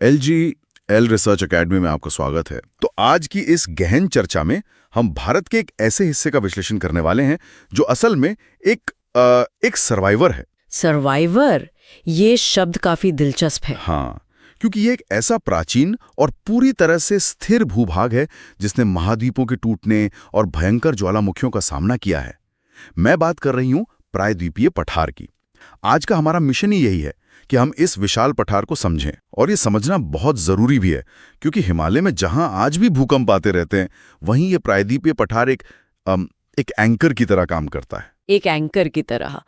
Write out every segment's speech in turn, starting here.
LGL research academy में आपका स्वागत है। तो आज की इस गहन चर्चा में हम भारत के एक ऐसे हिस्से का विश्लेषण करने वाले हैं जो असल में एक सर्वाइवर है। सर्वाइवर, ये शब्द काफी दिलचस्प है। हाँ, क्योंकि ये एक ऐसा प्राचीन और पूरी तरह से स्थिर भूभाग है जिसने महाद्वीपों के टूटने और भयंकर ज्वालामुखियों का सामना किया है। मैं बात कर रही हूं प्रायद्वीपीय पठार की। आज का हमारा मिशन ही यही है कि हम इस विशाल पठार को समझें, और ये समझना बहुत जरूरी भी है क्योंकि हिमालय में जहां आज भी भूकंप आते रहते हैं, वहीं ये प्रायद्वीपीय पठार एक एंकर की तरह काम करता है। एक एंकर की तरह।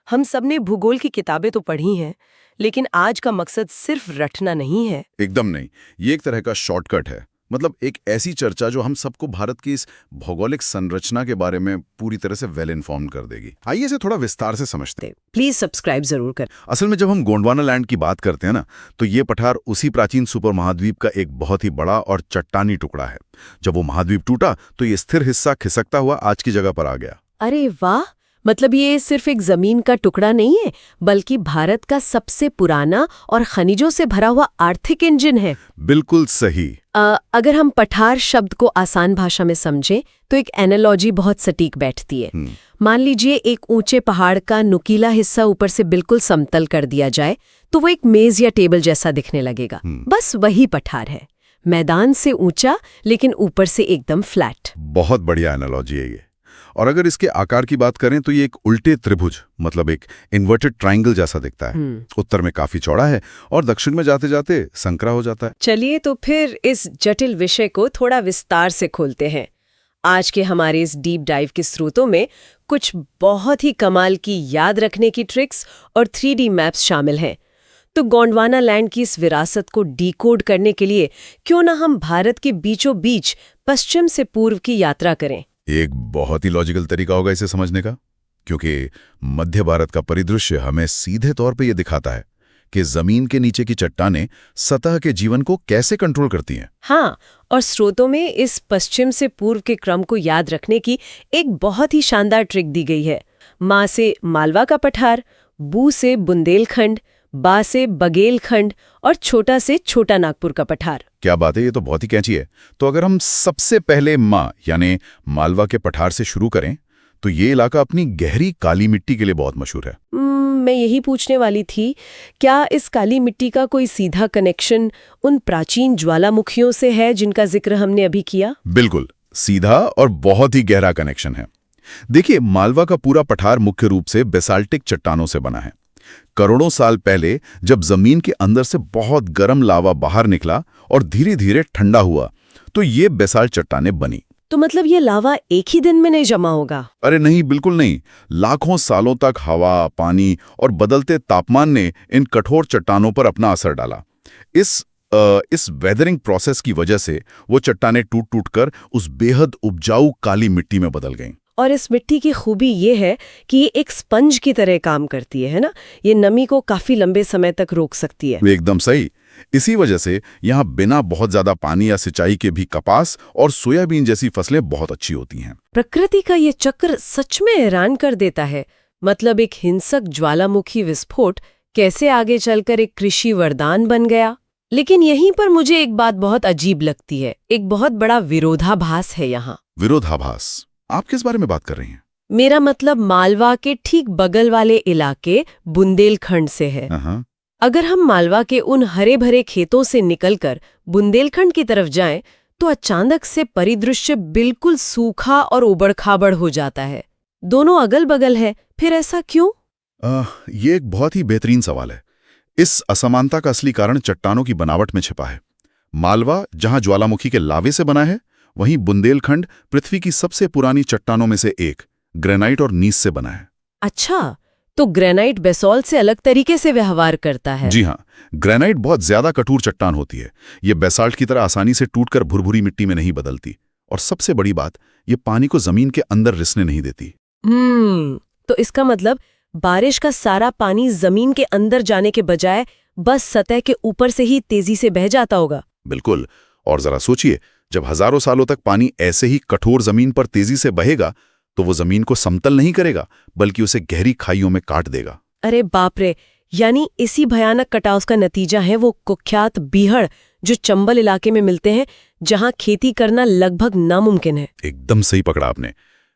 हम सबने भूगोल की किताबें तो पढ़ी हैं, लेकिन आज का मकसद सिर्फ रटना नहीं है। एकदम नहीं, ये एक तरह का शॉर्टकट है। मतलब एक ऐसी चर्चा जो हम सबको भारत की इस भौगोलिक संरचना के बारे में पूरी तरह से वेल इन्फॉर्म कर देगी। आइए इसे थोड़ा विस्तार से समझते हैं। प्लीज सब्सक्राइब जरूर कर। असल में जब हम गोंडवाना लैंड की बात करते हैं ना, तो ये पठार उसी प्राचीन सुपर महाद्वीप का एक बहुत ही बड़ा और चट्टानी टुकड़ा है। जब वो महाद्वीप टूटा तो ये स्थिर हिस्सा खिसकता हुआ आज की जगह पर आ गया। अरे वाह, मतलब ये सिर्फ एक जमीन का टुकड़ा नहीं है, बल्कि भारत का सबसे पुराना और खनिजों से भरा हुआ आर्थिक इंजन है। बिल्कुल सही। अगर हम पठार शब्द को आसान भाषा में समझें तो एक एनालॉजी बहुत सटीक बैठती है। मान लीजिए एक ऊंचे पहाड़ का नुकीला हिस्सा ऊपर से बिल्कुल समतल कर दिया जाए तो वो एक मेज या टेबल जैसा दिखने लगेगा। बस वही पठार है, मैदान से ऊंचा लेकिन ऊपर से एकदम फ्लैट। बहुत बढ़िया एनालॉजी है ये। और अगर इसके आकार की बात करें तो ये एक उल्टे त्रिभुज, मतलब एक इन्वर्टेड ट्रायंगल जैसा दिखता है। उत्तर में काफी चौड़ा है और दक्षिण में जाते जाते संकरा हो जाता है। चलिए तो फिर इस जटिल विषय को थोड़ा विस्तार से खोलते हैं। आज के हमारे इस डीप डाइव के स्रोतों में कुछ बहुत ही कमाल की याद रखने की ट्रिक्स और 3D मैप्स शामिल हैं। तो गोंडवाना लैंड की इस विरासत को डीकोड करने के लिए क्यों ना हम भारत के बीचों बीच पश्चिम से पूर्व की यात्रा करें। एक बहुत ही लॉजिकल तरीका होगा इसे समझने का, क्योंकि मध्य भारत का परिदृश्य हमें सीधे तौर पे ये दिखाता है कि जमीन के नीचे की चट्टानें सतह के जीवन को कैसे कंट्रोल करती हैं। हाँ, और स्रोतों में इस पश्चिम से पूर्व के क्रम को याद रखने की एक बहुत ही शानदार ट्रिक दी गई है। माँ से मालवा का पठार, बू से बुंदेलखंड, बा से बघेलखंड और छोटा से छोटा नागपुर का पठार। क्या बात है, ये तो बहुत ही कैची है। तो अगर हम सबसे पहले माँ यानी मालवा के पठार से शुरू करें तो ये इलाका अपनी गहरी काली मिट्टी के लिए बहुत मशहूर है। मैं यही पूछने वाली थी, क्या इस काली मिट्टी का कोई सीधा कनेक्शन उन प्राचीन ज्वालामुखियों से है जिनका जिक्र हमने अभी किया? बिल्कुल सीधा और बहुत ही गहरा कनेक्शन है। देखिए, मालवा का पूरा पठार मुख्य रूप से बेसाल्टिक चट्टानों से बना है। करोड़ों साल पहले जब जमीन के अंदर से बहुत गर्म लावा बाहर निकला और धीरे धीरे ठंडा हुआ तो ये बेसाल्ट चट्टानें बनी। तो मतलब ये लावा एक ही दिन में नहीं जमा होगा? अरे नहीं, बिल्कुल नहीं। लाखों सालों तक हवा, पानी और बदलते तापमान ने इन कठोर चट्टानों पर अपना असर डाला। इस वेदरिंग प्रोसेस की वजह से वो चट्टानें टूट टूट कर उस बेहद उपजाऊ काली मिट्टी में बदल गईं। और इस मिट्टी की खूबी ये है कि ये एक स्पंज की तरह काम करती है ना? ये नमी को काफी लंबे समय तक रोक सकती है। एकदम सही। इसी वजह से यहाँ बिना बहुत ज्यादा पानी या सिंचाई के भी कपास और सोयाबीन जैसी फसलें बहुत अच्छी होती हैं। प्रकृति का ये चक्र सच में हैरान कर देता है। मतलब एक हिंसक ज्वालामुखी विस्फोट कैसे आगे चलकर एक कृषि वरदान बन गया। लेकिन यहीं पर मुझे एक बात बहुत अजीब लगती है। एक बहुत बड़ा विरोधाभास है यहाँ। विरोधाभास? आप किस बारे में बात कर रही हैं? मेरा मतलब मालवा के ठीक बगल वाले इलाके बुंदेलखंड से है। अगर हम मालवा के उन हरे भरे खेतों से निकलकर बुंदेलखंड की तरफ जाएं, तो अचानक से परिदृश्य बिल्कुल सूखा और उबड़-खाबड़ हो जाता है। दोनों अगल बगल है, फिर ऐसा क्यों? ये एक बहुत ही बेहतरीन सवाल है। इस असमानता का असली कारण चट्टानों की बनावट में छिपा है। मालवा जहां ज्वालामुखी के लावे से बना है, वहीं बुंदेलखंड पृथ्वी की सबसे पुरानी चट्टानों में से एक ग्रेनाइट और नीस से बना है। अच्छा, तो ग्रेनाइट बेसॉल्ट से अलग तरीके से व्यवहार करता है? जी हाँ, ग्रेनाइट बहुत ज्यादा कठोर चट्टान होती है। ये बेसाल्ट की तरह आसानी से टूटकर भुरभुरी मिट्टी में नहीं बदलती। और सबसे बड़ी बात, ये पानी को जमीन के अंदर रिसने नहीं देती। तो इसका मतलब बारिश का सारा पानी जमीन के अंदर जाने के बजाय बस सतह के ऊपर से ही तेजी से बह जाता होगा। बिल्कुल। और जरा सोचिए, जब हजारों सालों तक पानी ऐसे ही कठोर जमीन पर तेजी से बहेगा तो वो जमीन को समतल नहीं करेगा, बल्कि उसे गहरी खाइयों में काट देगा। अरे बाप रे, यानी इसी भयानक कटाव का नतीजा है वो कुख्यात बीहड़ जो चंबल इलाके में मिलते हैं, जहां खेती करना लगभग नामुमकिन है। एकदम सही पकड़ा आपने।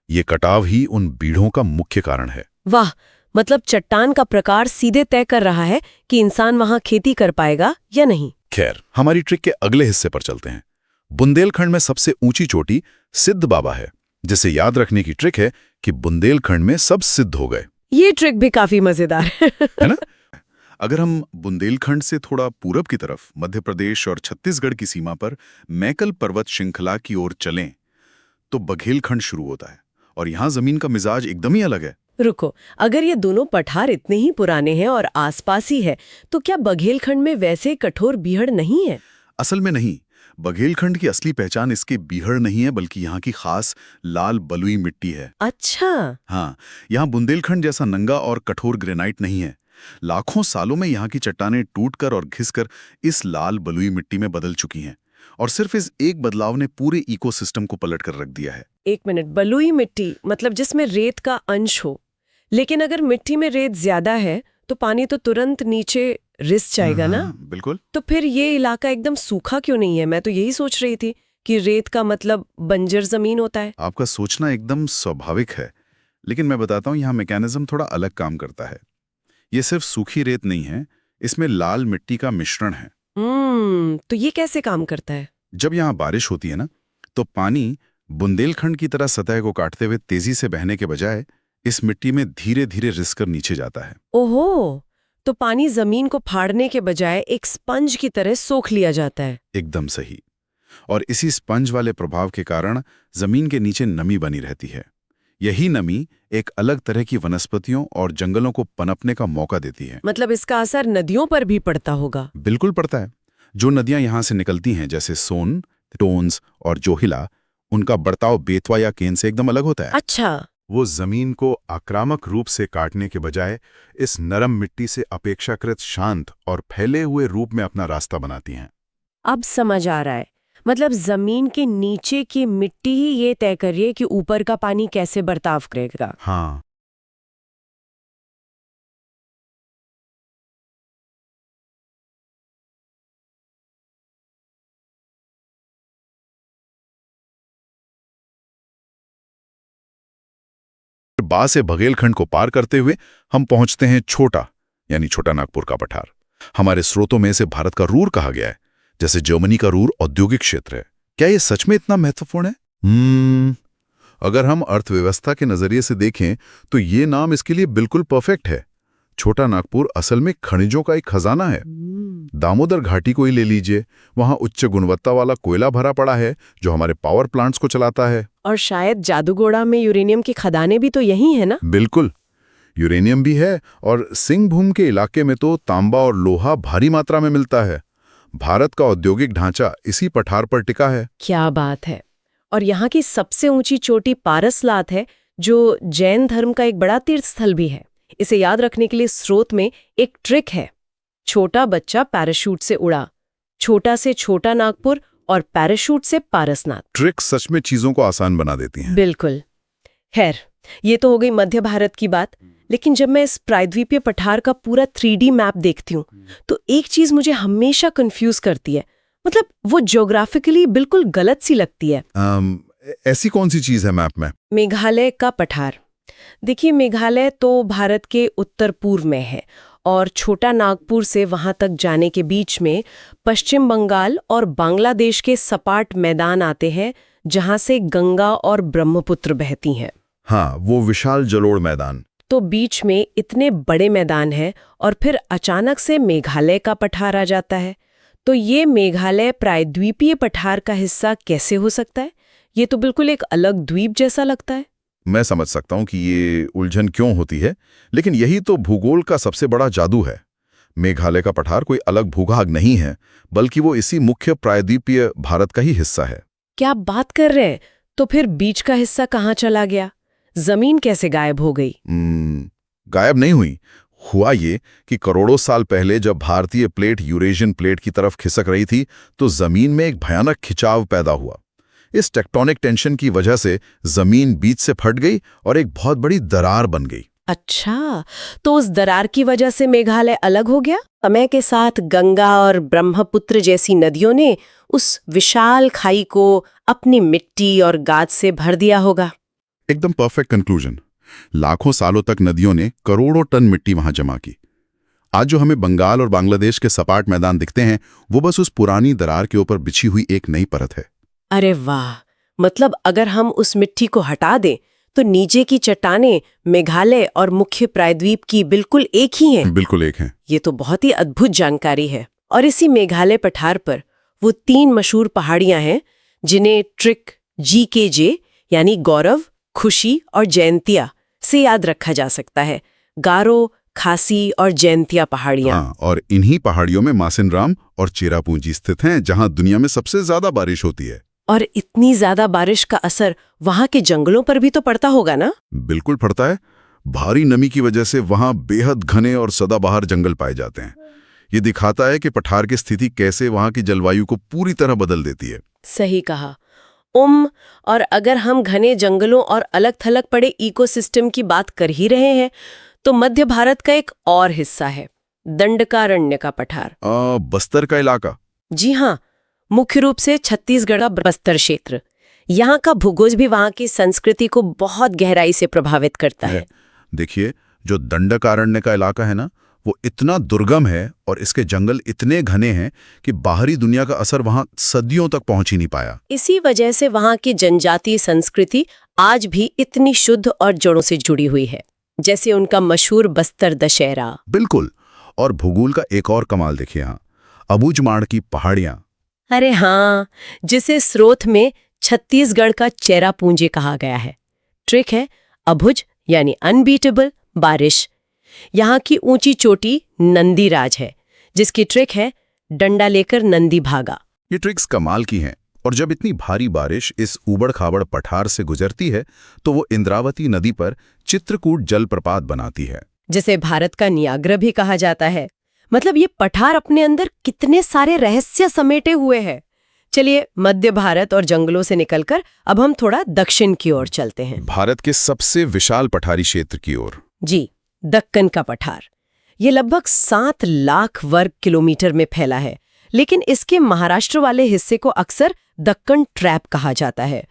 ये कटाव ही उन बीढ़ों का मुख्य कारण है। वाह, मतलब चट्टान का प्रकार सीधे तय कर रहा है कि इंसान वहां खेती कर पाएगा या नहीं। खैर, हमारी ट्रिक के अगले हिस्से पर चलते हैं। बुंदेलखंड में सबसे ऊंची चोटी सिद्ध बाबा है, जिसे याद रखने की ट्रिक है कि बुंदेलखंड में सब सिद्ध हो गए। ये ट्रिक भी काफी मजेदार है ना? अगर हम बुंदेलखंड से थोड़ा पूरब की तरफ मध्य प्रदेश और छत्तीसगढ़ की सीमा पर मैकल पर्वत श्रृंखला की ओर चलें, तो बघेलखंड शुरू होता है और यहाँ जमीन का मिजाज एकदम ही अलग है। रुको, अगर ये दोनों पठार इतने ही पुराने हैं और आसपास ही है, तो क्या बघेलखंड में वैसे कठोर बीहड़ नहीं है? असल में नहीं। बघेलखंड की असली पहचान इसके बीहड़ नहीं है, बल्कि यहाँ की खास लाल बलुई मिट्टी है। अच्छा। हाँ, यहाँ बुंदेलखंड जैसा नंगा और कठोर ग्रेनाइट नहीं है। लाखों सालों में यहाँ की चट्टानें टूटकर और घिसकर इस लाल बलुई मिट्टी में बदल चुकी हैं, और सिर्फ इस एक बदलाव ने पूरे इकोसिस्टम को पलट कर रख दिया है। एक मिनट, बलुई मिट्टी मतलब जिसमें रेत का अंश हो। लेकिन अगर मिट्टी में रेत ज्यादा है तो पानी तो तुरंत नीचे रिस जाएगा ना? बिल्कुल। तो फिर ये इलाका एकदम सूखा क्यों नहीं है? मैं तो यही सोच रही थी कि रेत का मतलब बंजर जमीन होता है। आपका सोचना एकदम स्वाभाविक है, लेकिन मैं बताता हूँ यहाँ मैकेनिज्म थोड़ा अलग काम करता है। ये सिर्फ सूखी रेत नहीं है, इसमें लाल मिट्टी का मिश्रण है। तो ये कैसे काम करता है? जब यहाँ बारिश होती है ना, तो पानी बुंदेलखंड की तरह सतह को काटते हुए तेजी से बहने के बजाय इस मिट्टी में धीरे धीरे रिसकर नीचे जाता है। ओहो, तो पानी जमीन को फाड़ने के बजाय एक स्पंज की तरह सोख लिया जाता है। एकदम सही। और इसी स्पंज वाले प्रभाव के कारण जमीन के नीचे नमी बनी रहती है। यही नमी एक अलग तरह की वनस्पतियों और जंगलों को पनपने का मौका देती है। मतलब इसका असर नदियों पर भी पड़ता होगा? बिल्कुल पड़ता है। जो नदियां यहाँ से निकलती हैं, जैसे सोन, टोन्स और जोहिला, उनका बर्ताव बेतवा या केन से एकदम अलग होता है। अच्छा। वो जमीन को आक्रामक रूप से काटने के बजाय इस नरम मिट्टी से अपेक्षाकृत शांत और फैले हुए रूप में अपना रास्ता बनाती हैं। अब समझ आ रहा है। मतलब जमीन के नीचे की मिट्टी ही ये तय कर रही है कि ऊपर का पानी कैसे बर्ताव करेगा। हाँ। बा से बघेलखंड को पार करते हुए हम पहुंचते हैं छोटा, यानी छोटा नागपुर का पठार। हमारे स्रोतों में इसे भारत का रूर कहा गया है, जैसे जर्मनी का रूर औद्योगिक क्षेत्र है। क्या ये सच में इतना महत्वपूर्ण है? अगर हम अर्थव्यवस्था के नजरिए से देखें तो ये नाम इसके लिए बिल्कुल परफेक्ट है। छोटा नागपुर असल में खनिजों का एक खजाना है। दामोदर घाटी को ही ले लीजिए, वहां उच्च गुणवत्ता वाला कोयला भरा पड़ा है जो हमारे पावर प्लांट्स को चलाता है। और शायद जादूगोड़ा में यूरेनियम की खदानें भी तो यही है ना? बिल्कुल, यूरेनियम भी है, और सिंहभूम के इलाके में तो तांबा और लोहा भारी मात्रा में मिलता है। भारत का औद्योगिक ढांचा इसी पठार पर टिका है। क्या बात है। और यहाँ की सबसे ऊंची चोटी पारसनाथ है, जो जैन धर्म का एक बड़ा तीर्थ स्थल भी है। इसे याद रखने के लिए स्रोत में एक ट्रिक है। छोटा बच्चा पैराशूट से उड़ा, छोटा से छोटा नागपुर और पैराशूट से पारसनाथ। ट्रिक सच में चीजों को आसान बना देती हैं। बिल्कुल। खैर, ये तो हो गई मध्य भारत की बात, लेकिन जब मैं इस प्रायद्वीपीय पठार का पूरा 3D मैप देखती हूँ तो एक चीज मुझे हमेशा कंफ्यूज करती है। मतलब वो ज्योग्राफिकली बिल्कुल गलत सी लगती है। ऐसी कौन सी चीज है मैप में? मेघालय का पठार। देखिए, मेघालय तो भारत के उत्तर पूर्व में है और छोटा नागपुर से वहां तक जाने के बीच में पश्चिम बंगाल और बांग्लादेश के सपाट मैदान आते हैं, जहां से गंगा और ब्रह्मपुत्र बहती हैं। हाँ, वो विशाल जलोढ़ मैदान। तो बीच में इतने बड़े मैदान हैं और फिर अचानक से मेघालय का पठार आ जाता है। तो ये मेघालय प्रायद्वीपीय पठार का हिस्सा कैसे हो सकता है? ये तो बिल्कुल एक अलग द्वीप जैसा लगता है। मैं समझ सकता हूँ कि ये उलझन क्यों होती है, लेकिन यही तो भूगोल का सबसे बड़ा जादू है। मेघालय का पठार कोई अलग भूभाग नहीं है, बल्कि वो इसी मुख्य प्रायद्वीपीय भारत का ही हिस्सा है। क्या बात कर रहे हैं? तो फिर बीच का हिस्सा कहाँ चला गया? जमीन कैसे गायब हो गई? गायब नहीं हुई। हुआ ये कि करोड़ों साल पहले जब भारतीय प्लेट यूरेशियन प्लेट की तरफ खिसक रही थी, तो जमीन में एक भयानक खिंचाव पैदा हुआ। इस टेक्टोनिक टेंशन की वजह से जमीन बीच से फट गई और एक बहुत बड़ी दरार बन गई। अच्छा, तो उस दरार की वजह से मेघालय अलग हो गया? समय के साथ गंगा और ब्रह्मपुत्र जैसी नदियों ने उस विशाल खाई को अपनी मिट्टी और गाद से भर दिया होगा। एकदम परफेक्ट कंक्लूजन। लाखों सालों तक नदियों ने करोड़ों टन मिट्टी वहां जमा की। आज जो हमें बंगाल और बांग्लादेश के सपाट मैदान दिखते हैं, वो बस उस पुरानी दरार के ऊपर बिछी हुई एक नई परत है। अरे वाह, मतलब अगर हम उस मिट्टी को हटा दें तो नीचे की चट्टानें मेघालय और मुख्य प्रायद्वीप की बिल्कुल एक ही हैं। बिल्कुल एक है। ये तो बहुत ही अद्भुत जानकारी है। और इसी मेघालय पठार पर वो 3 मशहूर पहाड़ियां हैं जिन्हें ट्रिक GKJ यानी गौरव, खुशी और जयंतिया से याद रखा जा सकता है। गारो, खासी और जयंतिया पहाड़ियां। हाँ, और इन्हीं पहाड़ियों में मासिनराम और चेरापूंजी स्थित हैं, जहां दुनिया में सबसे ज्यादा बारिश होती है। और इतनी ज्यादा बारिश का असर वहां के जंगलों पर भी तो पड़ता होगा ना? बिल्कुल पड़ता है। भारी नमी की वजह से वहां बेहद घने और सदाबहार जंगल पाए जाते हैं। ये दिखाता है कि पठार की स्थिति कैसे वहां की जलवायु को पूरी तरह बदल देती है। सही कहा। और अगर हम घने जंगलों और अलग थलग पड़े इकोसिस्टम की बात कर ही रहे हैं, तो मध्य भारत का एक और हिस्सा है दंडकारण्य का पठार। बस्तर का इलाका। जी हाँ, मुख्य रूप से छत्तीसगढ़ का बस्तर क्षेत्र। यहाँ का भूगोल भी वहाँ की संस्कृति को बहुत गहराई से प्रभावित करता है। देखिए, जो दंडकारण्य का इलाका है ना, वो इतना दुर्गम है और इसके जंगल इतने घने हैं कि बाहरी दुनिया का असर वहां सदियों तक पहुंच ही नहीं पाया। इसी वजह से वहाँ की जनजातीय संस्कृति आज भी इतनी शुद्ध और जड़ों से जुड़ी हुई है, जैसे उनका मशहूर बस्तर दशहरा। बिल्कुल। और भूगोल का एक और कमाल देखिए यहाँ, अबूझमाड़ की पहाड़ियां। अरे हाँ, जिसे स्रोत में छत्तीसगढ़ का चेरापूंजी कहा गया है। ट्रिक है अबुझ यानी अनबीटेबल बारिश। यहाँ की ऊंची चोटी नंदीराज है, जिसकी ट्रिक है डंडा लेकर नंदी भागा। ये ट्रिक्स कमाल की हैं। और जब इतनी भारी बारिश इस ऊबड़-खाबड़ पठार से गुजरती है, तो वो इंद्रावती नदी पर चित्रकूट जलप्रपात बनाती है, जिसे भारत का नियाग्रा भी कहा जाता है। मतलब ये पठार अपने अंदर कितने सारे रहस्य समेटे हुए हैं। चलिए, मध्य भारत और जंगलों से निकलकर अब हम थोड़ा दक्षिण की ओर चलते हैं, भारत के सबसे विशाल पठारी क्षेत्र की ओर। जी, दक्कन का पठार। ये लगभग 7 लाख वर्ग किलोमीटर में फैला है, लेकिन इसके महाराष्ट्र वाले हिस्से को अक्सर दक्कन ट्रैप कहा जाता है।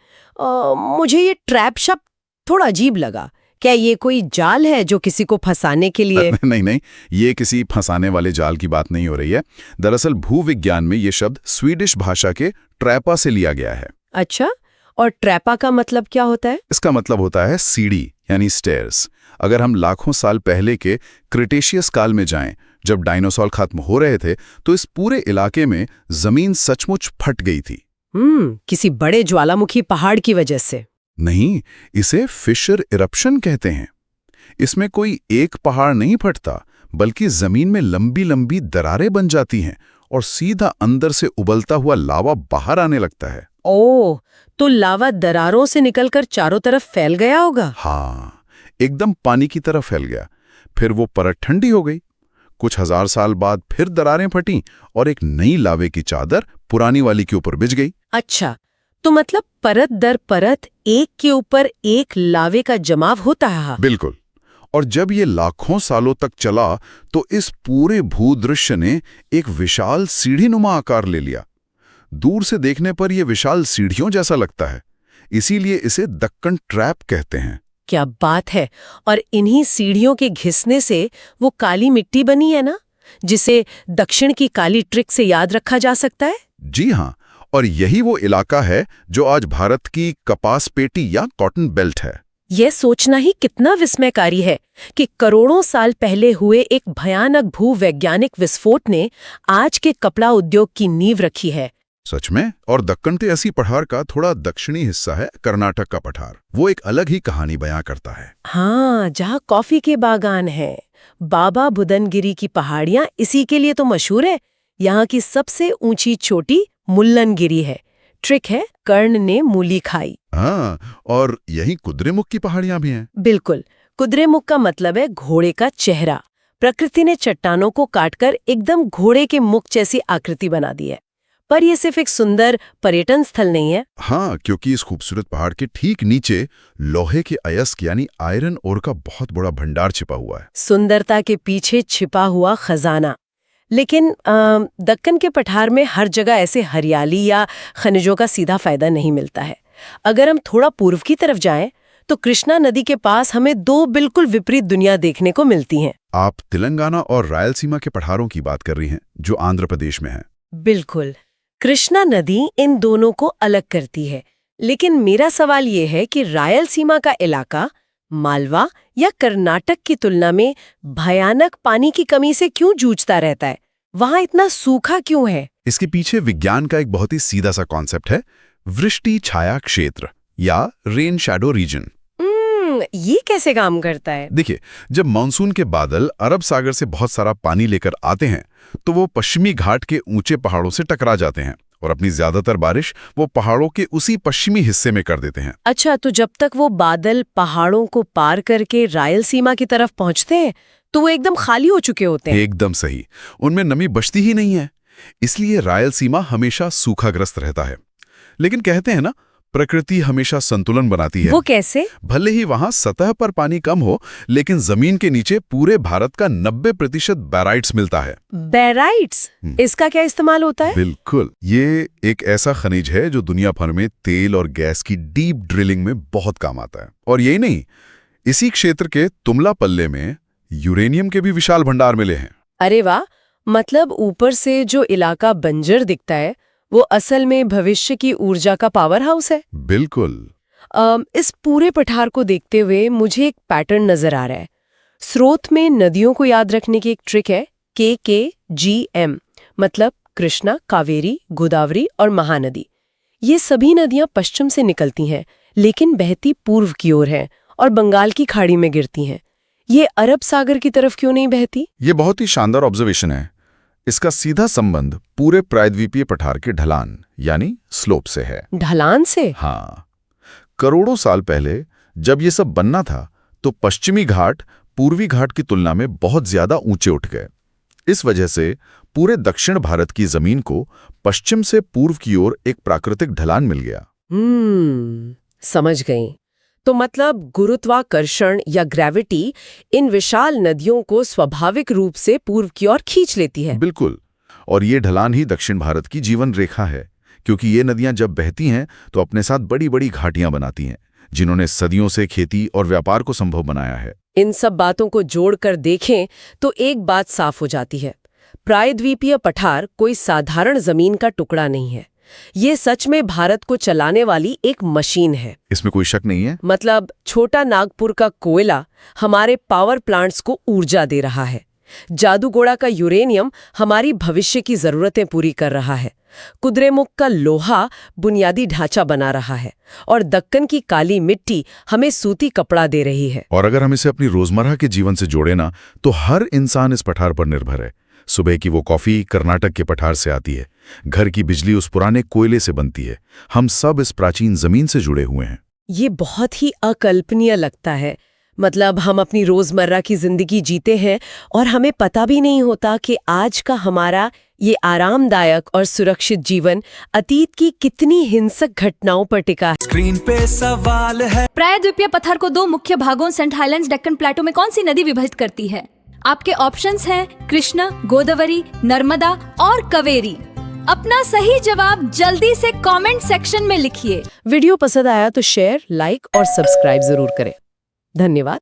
मुझे ये ट्रैप शब्द थोड़ा अजीब लगा। क्या ये कोई जाल है जो किसी को फंसाने के लिए? नहीं, ये किसी फंसाने वाले जाल की बात नहीं हो रही है। दरअसल भूविज्ञान में ये शब्द स्वीडिश भाषा के ट्रैपा से लिया गया है। अच्छा, और ट्रैपा का मतलब क्या होता है? इसका मतलब होता है सीढ़ी यानी स्टेयर्स। अगर हम लाखों साल पहले के क्रिटेशियस काल में जाएं, जब डायनासोर खत्म हो रहे थे, तो इस पूरे इलाके में जमीन सचमुच फट गई थी। किसी बड़े ज्वालामुखी पहाड़ की वजह से? नहीं, इसे फिशर इरप्शन कहते हैं। इसमें कोई एक पहाड़ नहीं फटता, बल्कि जमीन में लंबी लंबी दरारें बन जाती हैं और सीधा अंदर से उबलता हुआ लावा बाहर आने लगता है। ओह, तो लावा दरारों से निकलकर चारों तरफ फैल गया होगा? हाँ, एकदम पानी की तरह फैल गया। फिर वो परत ठंडी हो गई। कुछ हजार साल बाद फिर दरारें फटीं और एक नई लावे की चादर पुरानी वाली के ऊपर बिछ गई। अच्छा, तो मतलब परत दर परत एक के ऊपर एक लावे का जमाव होता है। बिल्कुल। और जब ये लाखों सालों तक चला, तो इस पूरे भूदृश्य ने एक विशाल सीढ़ीनुमा आकार ले लिया। दूर से देखने पर यह विशाल सीढ़ियों जैसा लगता है, इसीलिए इसे दक्कन ट्रैप कहते हैं। क्या बात है। और इन्हीं सीढ़ियों के घिसने से वो काली मिट्टी बनी है ना, जिसे दक्षिण की काली ट्रिक से याद रखा जा सकता है। जी हाँ, और यही वो इलाका है जो आज भारत की कपास पेटी या कॉटन बेल्ट है। यह सोचना ही कितना विस्मयकारी है कि करोड़ों साल पहले हुए एक भयानक भूवैज्ञानिक विस्फोट ने आज के कपड़ा उद्योग की नींव रखी है। सच में। और दक्कन के ऐसी पठार का थोड़ा दक्षिणी हिस्सा है कर्नाटक का पठार। वो एक अलग ही कहानी बयां करता है। हाँ, जहाँ कॉफी के बागान हैं। बाबा बुदनगिरी की पहाड़ियाँ इसी के लिए तो मशहूर है। यहाँ की सबसे ऊंची चोटी मुल्लनगिरी है। ट्रिक है कर्ण ने मूली खाई। हाँ, और यही कुद्रेमुख की पहाड़ियां भी हैं। बिल्कुल, कुद्रेमुख का मतलब है घोड़े का चेहरा। प्रकृति ने चट्टानों को काटकर एकदम घोड़े के मुख जैसी आकृति बना दी है। पर ये सिर्फ एक सुंदर पर्यटन स्थल नहीं है। हाँ, क्योंकि इस खूबसूरत पहाड़ के ठीक नीचे लोहे के अयस्क यानी आयरन ओर का बहुत बड़ा भंडार छिपा हुआ है। सुंदरता के पीछे छिपा हुआ खजाना। लेकिन दक्कन के पठार में हर जगह ऐसे हरियाली या खनिजों का सीधा फायदा नहीं मिलता है। अगर हम थोड़ा पूर्व की तरफ जाएं, तो कृष्णा नदी के पास हमें दो बिल्कुल विपरीत दुनिया देखने को मिलती हैं। आप तेलंगाना और रायलसीमा के पठारों की बात कर रही हैं, जो आंध्र प्रदेश में है। बिल्कुल, कृष्णा नदी इन दोनों को अलग करती है। लेकिन मेरा सवाल ये है कि रायलसीमा का इलाका मालवा या कर्नाटक की तुलना में भयानक पानी की कमी से क्यों जूझता रहता है? वहां इतना सूखा क्यों है? इसके पीछे विज्ञान का एक बहुत ही सीधा सा कॉन्सेप्ट है, वृष्टि छाया क्षेत्र या रेन शैडो रीजन। ये कैसे काम करता है? देखिए, जब मानसून के बादल अरब सागर से बहुत सारा पानी लेकर आते हैं, तो वो पश्चिमी घाट के ऊंचे पहाड़ों से टकरा जाते हैं और अपनी ज्यादातर बारिश वो पहाड़ों के उसी पश्चिमी हिस्से में कर देते हैं। अच्छा, तो जब तक वो बादल पहाड़ों को पार करके रायलसीमा की तरफ पहुंचते हैं, तो वो एकदम खाली हो चुके होते हैं। एकदम सही, उनमें नमी बचती ही नहीं है। इसलिए रायलसीमा हमेशा सूखाग्रस्त रहता है। लेकिन कहते हैं ना, प्रकृति हमेशा संतुलन बनाती है। वो कैसे? भले ही वहां सतह पर पानी कम हो, लेकिन जमीन के नीचे पूरे भारत का 90% बैराइट्स मिलता है। बैराइट्स? इसका क्या इस्तेमाल होता है? बिल्कुल, ये एक ऐसा खनिज है जो दुनिया भर में तेल और गैस की डीप ड्रिलिंग में बहुत काम आता है। और यही नहीं, इसी क्षेत्र के तुमला पल्ले में यूरेनियम के भी विशाल भंडार मिले हैं। अरे वाह, मतलब ऊपर से जो इलाका बंजर दिखता है, वो असल में भविष्य की ऊर्जा का पावर हाउस है। बिल्कुल। इस पूरे पठार को देखते हुए मुझे एक पैटर्न नजर आ रहा है। स्रोत में नदियों को याद रखने की एक ट्रिक है, KKGM, मतलब कृष्णा, कावेरी, गोदावरी और महानदी। ये सभी नदियां पश्चिम से निकलती हैं, लेकिन बहती पूर्व की ओर हैं और बंगाल की खाड़ी में गिरती हैं। ये अरब सागर की तरफ क्यों नहीं बहती? ये बहुत ही शानदार ऑब्जर्वेशन है। इसका सीधा संबंध पूरे प्रायद्वीपीय पठार के ढलान यानी स्लोप से है। ढलान से? हाँ, करोड़ों साल पहले जब ये सब बनना था, तो पश्चिमी घाट पूर्वी घाट की तुलना में बहुत ज्यादा ऊंचे उठ गए। इस वजह से पूरे दक्षिण भारत की जमीन को पश्चिम से पूर्व की ओर एक प्राकृतिक ढलान मिल गया। समझ गई। तो मतलब गुरुत्वाकर्षण या ग्रेविटी इन विशाल नदियों को स्वाभाविक रूप से पूर्व की ओर खींच लेती है। बिल्कुल, और ये ढलान ही दक्षिण भारत की जीवन रेखा है, क्योंकि ये नदियां जब बहती हैं तो अपने साथ बड़ी बड़ी घाटियां बनाती हैं, जिन्होंने सदियों से खेती और व्यापार को संभव बनाया है। इन सब बातों को जोड़कर देखें तो एक बात साफ हो जाती है, प्रायद्वीपीय पठार कोई साधारण जमीन का टुकड़ा नहीं है। ये सच में भारत को चलाने वाली एक मशीन है। इसमें कोई शक नहीं है। मतलब छोटा नागपुर का कोयला हमारे पावर प्लांट्स को ऊर्जा दे रहा है, जादूगोड़ा का यूरेनियम हमारी भविष्य की जरूरतें पूरी कर रहा है, कुद्रेमुख का लोहा बुनियादी ढांचा बना रहा है, और दक्कन की काली मिट्टी हमें सूती कपड़ा दे रही है। और अगर हम इसे अपनी रोजमर्रा के जीवन से जोड़े ना, तो हर इंसान इस पठार पर निर्भर है। सुबह की वो कॉफी कर्नाटक के पठार से आती है, घर की बिजली उस पुराने कोयले से बनती है। हम सब इस प्राचीन जमीन से जुड़े हुए हैं। ये बहुत ही अकल्पनीय लगता है। मतलब हम अपनी रोजमर्रा की जिंदगी जीते हैं और हमें पता भी नहीं होता कि आज का हमारा ये आरामदायक और सुरक्षित जीवन अतीत की कितनी हिंसक घटनाओं पर टिका है। स्क्रीन पे सवाल है, प्रायद्वीपीय पठार को दो मुख्य भागों सेंट हाइलैंड्स डेक्कन प्लेटो में कौन सी नदी विभाजित करती है? आपके ऑप्शंस हैं कृष्णा, गोदावरी, नर्मदा और कावेरी। अपना सही जवाब जल्दी से कमेंट सेक्शन में लिखिए। वीडियो पसंद आया तो शेयर, लाइक और सब्सक्राइब जरूर करें। धन्यवाद।